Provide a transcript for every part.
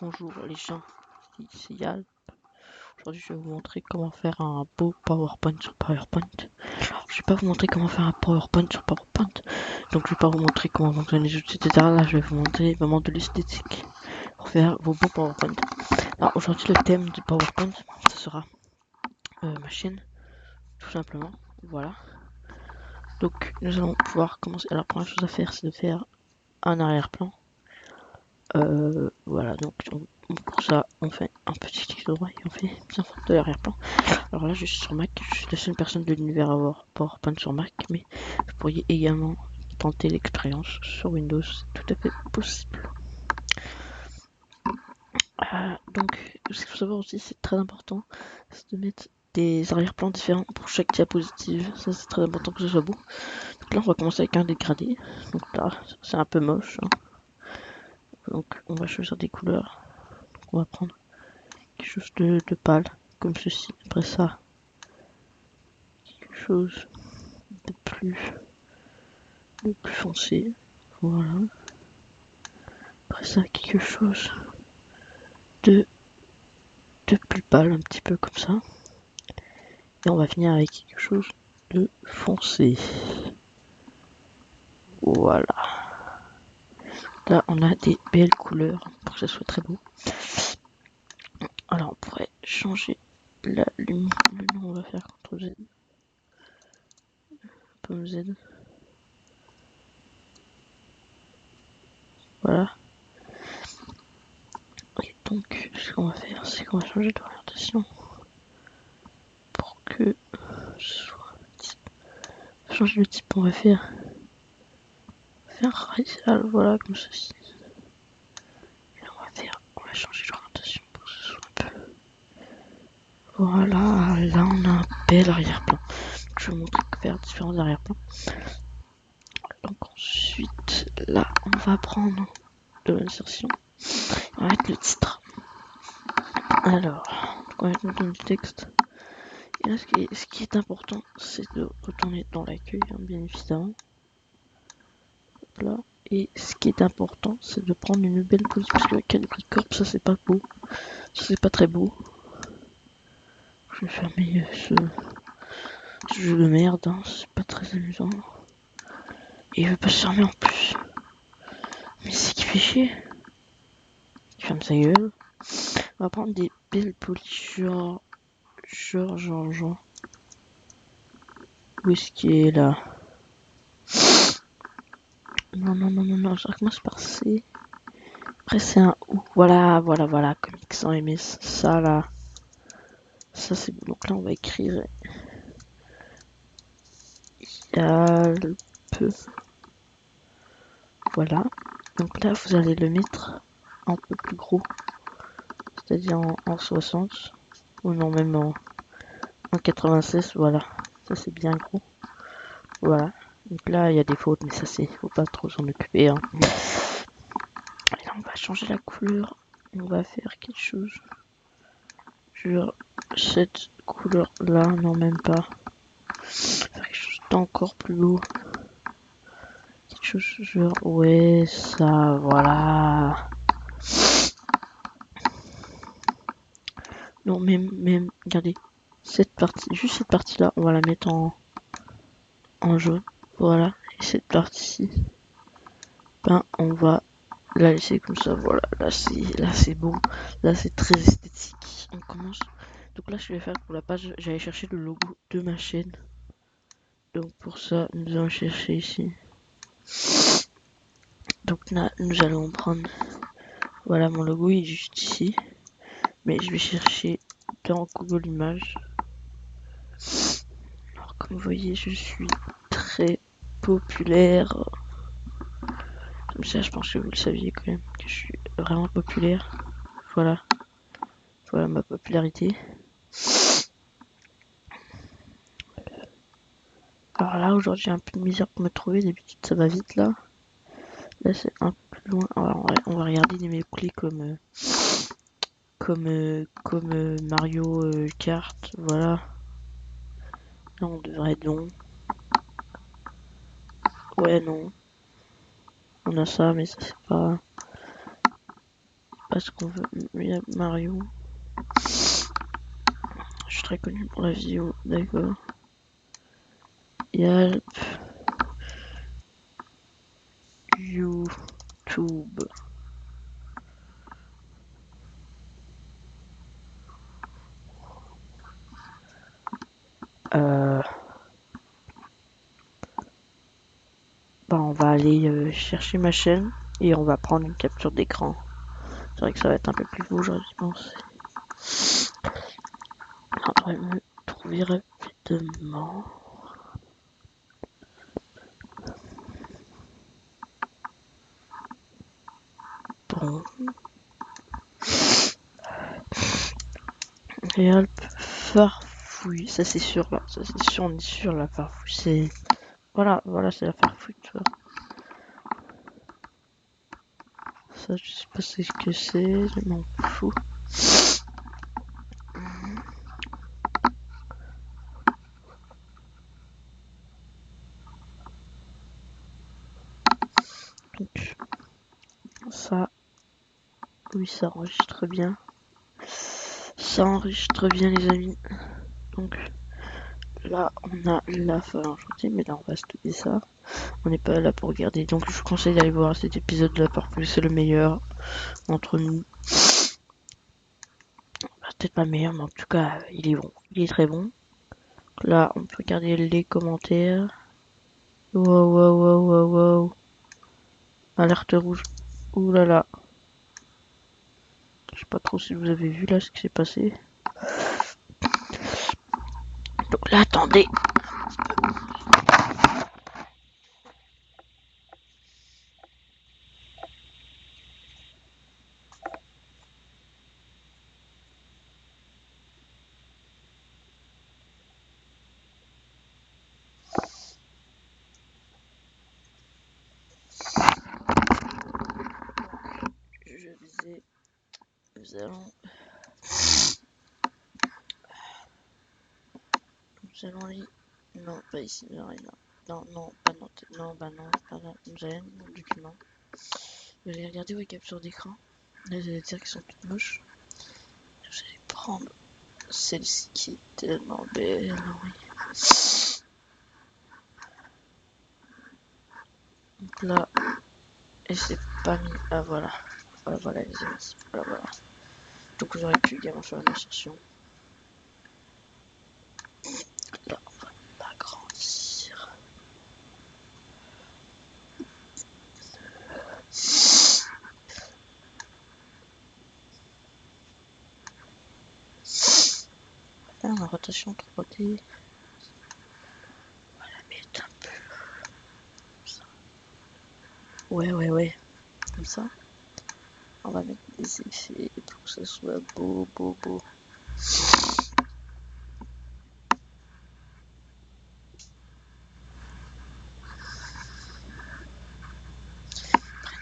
Bonjour les gens, ici Yal. Aujourd'hui je vais vous montrer comment faire un beau PowerPoint sur PowerPoint. Alors, je vais pas vous montrer comment faire un PowerPoint sur PowerPoint, donc je vais pas vous montrer comment fonctionnent les outils, etc. Là je vais vous montrer vraiment de l'esthétique pour faire vos beaux PowerPoint. Alors aujourd'hui le thème du PowerPoint, ce sera ma chaîne, tout simplement. Voilà. Donc nous allons pouvoir commencer. Alors la première chose à faire c'est de faire un arrière-plan. Voilà, donc pour ça on fait un petit clic droit et on fait bien fort de l'arrière-plan. Alors là je suis sur Mac, je suis la seule personne de l'univers à avoir PowerPoint sur Mac, mais vous pourriez également tenter l'expérience sur Windows, c'est tout à fait possible. Donc ce qu'il faut savoir aussi, c'est très important, c'est de mettre des arrière-plans différents pour chaque diapositive, ça c'est très important que ce soit beau. Donc là on va commencer avec un dégradé, donc là c'est un peu moche, hein. Donc on va choisir des couleurs, donc on va prendre quelque chose de pâle comme ceci. Après ça quelque chose de plus foncé, voilà. Après ça quelque chose de plus pâle, un petit peu comme ça, et on va finir avec quelque chose de foncé. Voilà, là on a des belles couleurs pour que ça soit très beau. Alors on pourrait changer la lumière, on va faire CTRL Z, pomme Z, voilà. Et donc ce qu'on va faire, c'est qu'on va changer d'orientation pour que ce soit changer le type. On va faire radial, voilà, comme ceci. Et là on va changer d'orientation pour que ce soit un peu, voilà. Là on a un bel arrière-plan. Je vais vous montrer faire différents arrière-plans. Donc ensuite là on va prendre de l'insertion, on va mettre le titre. Alors on va mettre du texte. Et là ce qui est important, c'est de retourner dans l'accueil, hein, bien évidemment. Là. Et ce qui est important, c'est de prendre une belle position, parce que la Calibri Corp, ça c'est pas beau, ça c'est pas très beau. Je vais fermer ce jeu de merde, hein, c'est pas très amusant. Et il veut pas se fermer en plus. Mais c'est qui fait chier. Il ferme sa gueule. On va prendre des belles polissures. Genre. Où est-ce qu'il est là? Non, ça commence par C. Après c'est un O. Voilà, Comics sans MS. Ça là. Ça c'est bon. Donc là on va écrire Yalp. Voilà. Donc là vous allez le mettre un peu plus gros. C'est-à-dire en 60. Ou non, même en 96. Voilà. Ça c'est bien gros. Voilà. Donc là il y a des fautes, mais ça c'est. Faut pas trop s'en occuper, hein. Et là on va changer la couleur. On va faire quelque chose. Sur cette couleur là, non même pas. Faire quelque chose d'encore plus beau. Quelque chose genre, ouais, ça, voilà. Non, même, regardez, cette partie, juste cette partie là, on va la mettre en jaune. Voilà, et cette partie-ci, ben, on va la laisser comme ça. Voilà, là c'est beau, là c'est très esthétique. On commence. Donc là, je vais faire pour la page, j'allais chercher le logo de ma chaîne. Donc pour ça, nous allons chercher ici. Donc là, nous allons prendre, voilà, mon logo il est juste ici, mais je vais chercher dans Google Images. Alors comme vous voyez, je suis très populaire. Comme ça, je pense que vous le saviez quand même, que je suis vraiment populaire. Voilà, voilà ma popularité. Alors là, aujourd'hui, j'ai un peu de misère pour me trouver. D'habitude, ça va vite là. Là, c'est un peu plus loin. Alors, on va regarder des mots-clés comme Mario Kart. Voilà. Là, on devrait être bon. Ouais, non. On a ça, mais ça, c'est pas. parce qu'on veut. Il y a Mario. Je suis très connu pour la vidéo, d'accord. Yelp. YouTube. Bah, on va aller chercher ma chaîne et on va prendre une capture d'écran. C'est vrai que ça va être un peu plus beau, j'aurais dû penser. On va me trouver rapidement. Bon. Et hop, farfouille. Ça c'est sûr là. Ça c'est sûr, on est sûr la farfouille. C'est. Voilà, c'est la farfouille, tu vois. Ça, je sais pas ce que c'est, je m'en fous. Donc, ça, oui, ça enregistre bien. Ça enregistre bien, les amis. Donc, là, on a la fin enchantée, mais là, on va stopper ça. On n'est pas là pour regarder. Donc, je vous conseille d'aller voir cet épisode de la farfouille, c'est le meilleur entre nous. Peut-être pas le meilleur, mais en tout cas, il est bon. Il est très bon. Là, on peut regarder les commentaires. Wow, wow, wow, wow, wow. Alerte rouge. Ouh là là. Je sais pas trop si vous avez vu là ce qui s'est passé. Donc là, attendez. Je disais, nous allons aller. Non, pas ici, non, non, non, pas non, non, bah non, pas là. Nous allons dans le document. Vous allez regarder vos captures d'écran. Là, vous allez dire qu'elles sont toutes moches. Vous allez prendre celle-ci qui est tellement belle, oui. Donc là, et c'est pas mis. Ah voilà. Voilà les amis. Voilà. Donc vous aurez pu également faire une insertion. Là, on va l'agrandir. Là, en rotation 3D. On va la mettre un peu comme ça. Ouais. Comme ça. On va mettre des effets pour que ça soit beau.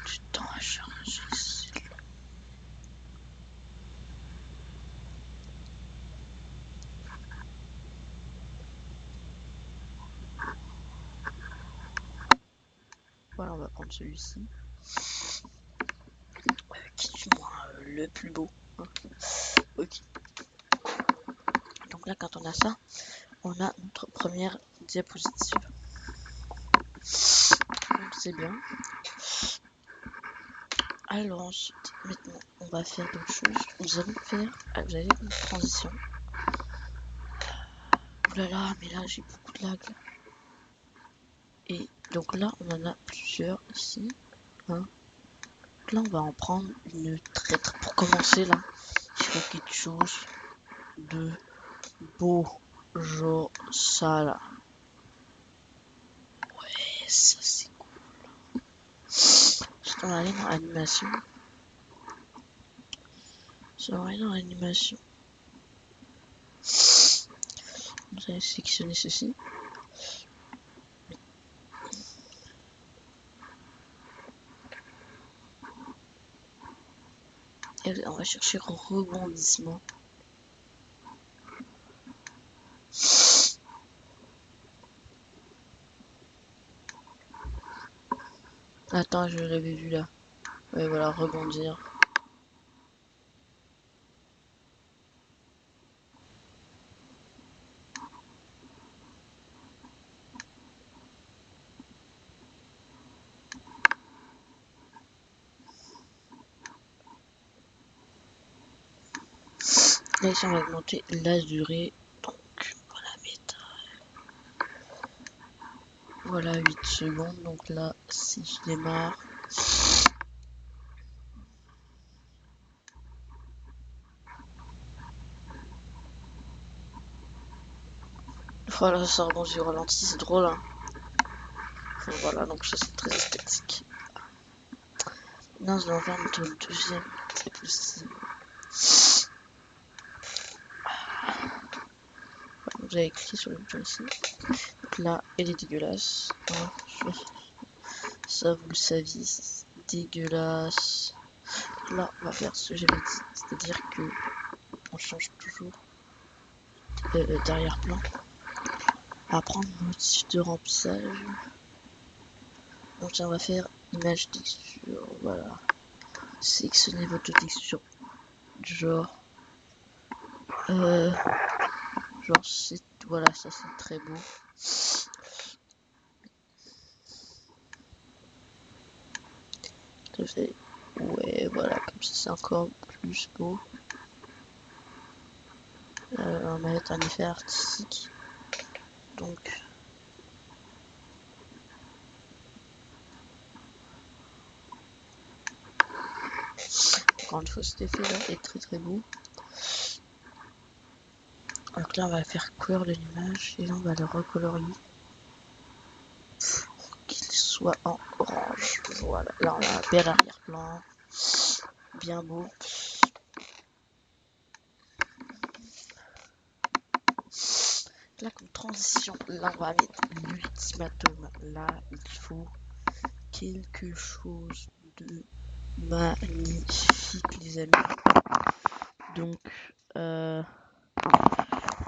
Du temps à charger. Voilà, on va prendre celui-ci. Qui est du moins le plus beau. Ok. Donc là, quand on a ça, on a notre première diapositive. Donc c'est bien. Alors ensuite, maintenant, on va faire d'autres choses. Nous allons faire, vous allez une transition. Oulala, mais là j'ai beaucoup de lag. Et donc là, on en a plusieurs ici. Hein. Là, on va en prendre une traître. Pour commencer, là, il faut quelque chose de beau. Genre ça, là. Ouais, ça c'est cool. Je vais aller dans l'animation. Vous allez sélectionner ceci. Et on va chercher rebondissement. Attends, je l'avais vu là. Ouais, voilà, rebondir. Là ici on va augmenter la durée, donc on va la mettre, voilà 8 secondes, donc là si je démarre, voilà ça rebondit au ralenti, c'est drôle hein. Enfin, voilà, donc ça c'est très esthétique. Non, je vais en faire le deuxième, c'est possible. Vous avez cliqué sur le bouton ici. Donc là, elle est dégueulasse. Ouais, ça, vous le saviez, c'est dégueulasse. Là, on va faire ce que j'avais dit, c'est-à-dire que on change toujours d'arrière-plan. On va prendre notre type de remplissage. Donc on va faire image texture, voilà. Sélectionnez votre texture, genre, genre c'est, voilà, ça c'est très beau. Ouais, voilà, comme ça c'est encore plus beau. On va mettre un effet artistique. Donc, encore une fois, cet effet là est très très beau. Donc là, on va faire couleur de l'image et là, on va le recolorier pour qu'il soit en orange. Voilà, là, on a un bel arrière-plan, bien beau. Là, comme transition, là, on va mettre l'ultimatum. Là, il faut quelque chose de magnifique, les amis. Donc,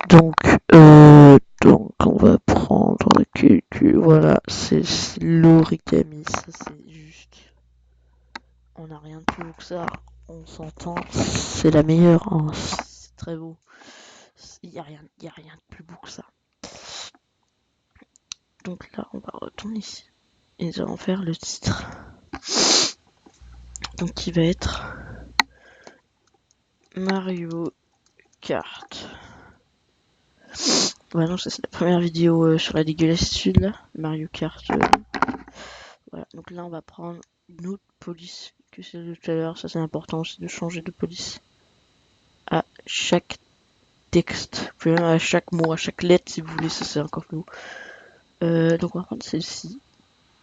donc on va prendre voilà, c'est l'origami, ça c'est juste, on n'a rien de plus beau que ça, on s'entend, c'est la meilleure, hein. C'est très beau, il y a rien de plus beau que ça. Donc là, on va retourner ici et nous allons faire le titre, donc qui va être Mario Kart. Ouais, non, ça c'est la première vidéo sur la dégueulassitude là, Mario Kart. Voilà, donc là on va prendre une autre police que celle de tout à l'heure. Ça c'est important aussi de changer de police à chaque texte. Vous pouvez même à chaque mot, à chaque lettre si vous voulez, ça c'est encore plus haut. Donc on va prendre celle-ci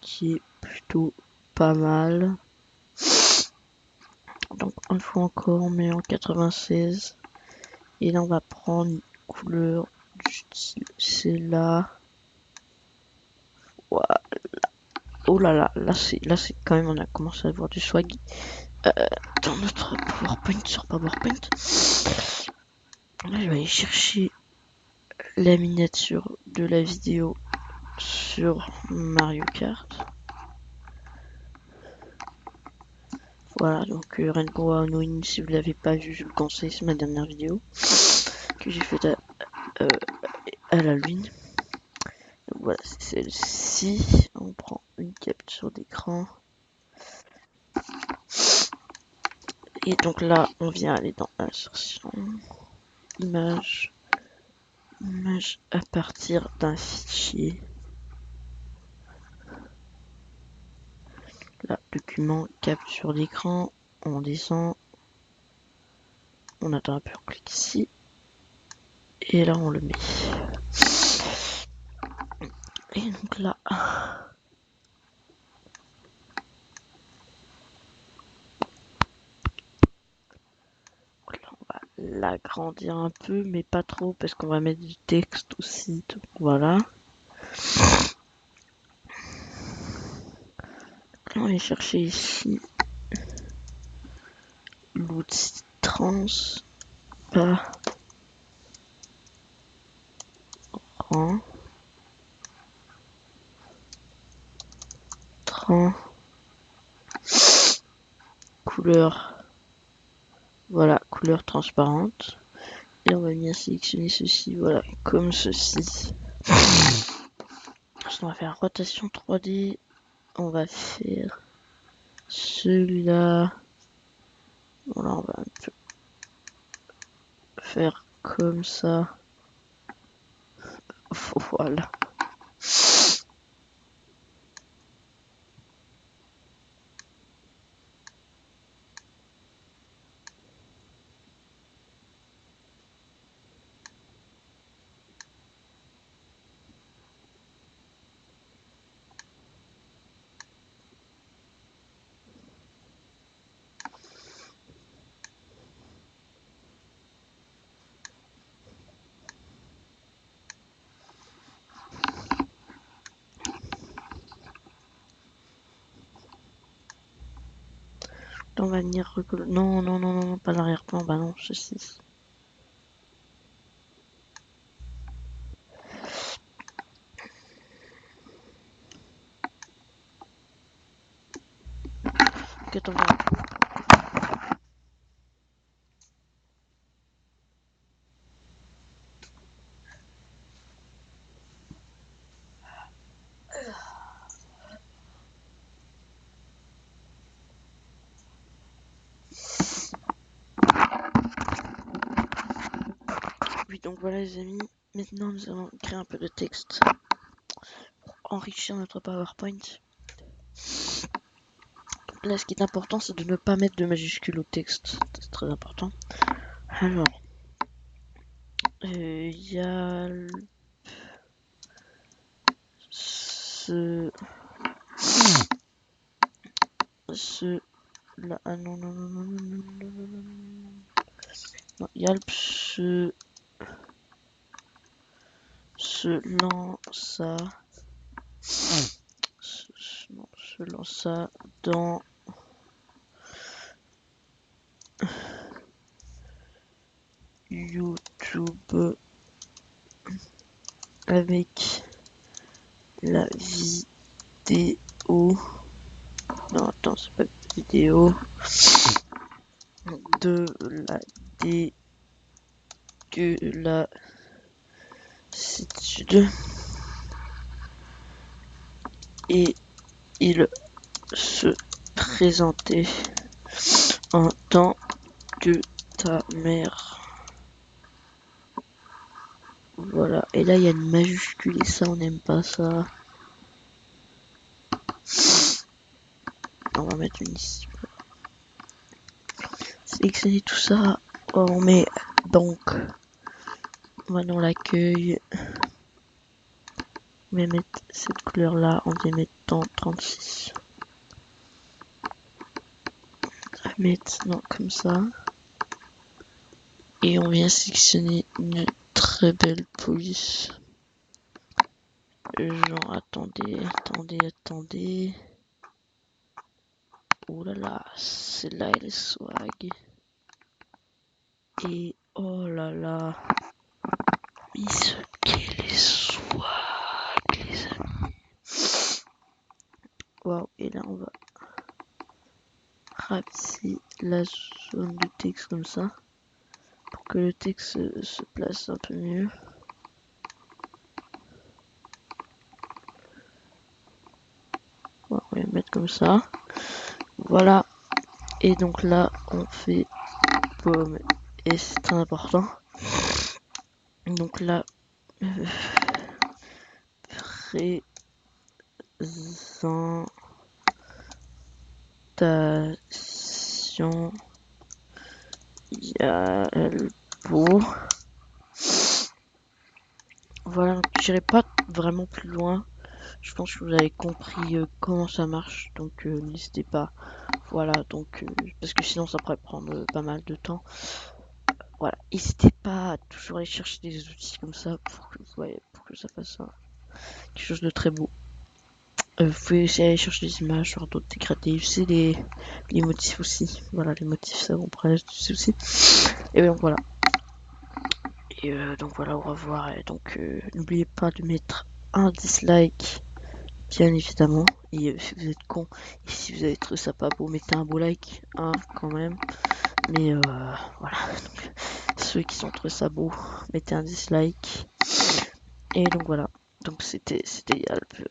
qui est plutôt pas mal. Donc une fois encore on met en 96. Et là on va prendre une couleur du style celle-là. Voilà. Oh là là, là c'est quand même, on a commencé à avoir du swag dans notre PowerPoint, sur PowerPoint. Là je vais aller chercher la miniature de la vidéo sur Mario Kart. Voilà, donc Rainbow Halloween, si vous l'avez pas vu, je vous le conseille, c'est ma dernière vidéo que j'ai faite à la lune. Donc voilà, c'est celle-ci. On prend une capture d'écran. Et donc là, on vient aller dans insertion, image, image à partir d'un fichier. Là, document, capture d'écran, on descend, on attend un peu, on clique ici, et là on le met. Et donc là, on va l'agrandir un peu, mais pas trop, parce qu'on va mettre du texte aussi, donc voilà. Là, on va chercher ici l'outil transparent. Couleur, voilà, couleur transparente. Et on va venir sélectionner ceci, voilà, comme ceci. On va faire rotation 3D. On va faire celui-là. Voilà, on va un peu faire comme ça. Voilà. On va venir recoller. Non, non, non, non, pas l'arrière-plan. Bah non, ceci. Ok, attends, voilà. Oui, donc voilà les amis. Maintenant, nous allons créer un peu de texte pour enrichir notre PowerPoint. Là, ce qui est important, c'est de ne pas mettre de majuscules au texte. C'est très important. Alors, il y a ce là. Ah non, non, non, non, non, non, non, non, non. Non, il y a le se lança. Non, se lança dans YouTube avec la vidéo. Non, attends, c'est pas vidéo. De la dégueulassitude. Et il se présentait en tant que ta mère. Voilà, et là il y a une majuscule et ça on n'aime pas ça. On va mettre une ici. Sélectionner tout ça. On met donc. On va dans l'accueil. On va mettre cette couleur là. On va mettre dans 36. On va mettre non, comme ça. Et on vient sélectionner une très belle police. Genre, attendez. Oh là là, celle-là elle est swag. Et oh là là. Mais ce qu'elle est swag, les amis. Waouh, et là on va rapetisser la zone de texte comme ça. Pour que le texte se place un peu mieux. Voilà, on va le mettre comme ça. Voilà. Et donc là, on fait pomme. Et c'est très important. Donc là, présentation Yalbo. Voilà, donc j'irai pas vraiment plus loin. Je pense que vous avez compris comment ça marche, donc n'hésitez pas. Voilà, donc parce que sinon ça pourrait prendre pas mal de temps. Voilà, n'hésitez pas à toujours aller chercher des outils comme ça pour que, pour que ça fasse quelque chose de très beau. Vous pouvez aussi aller chercher des images sur d'autres dégradés, c'est les motifs aussi. Voilà, les motifs ça vous prend du souci. Et donc voilà. Et donc voilà, au revoir. Et donc n'oubliez pas de mettre un dislike. Bien évidemment, et si vous êtes con, et si vous avez trouvé ça pas beau, mettez un beau like, hein, quand même. Mais voilà, donc, ceux qui ont trouvé ça beau, mettez un dislike. Et donc voilà, donc c'était Yalp.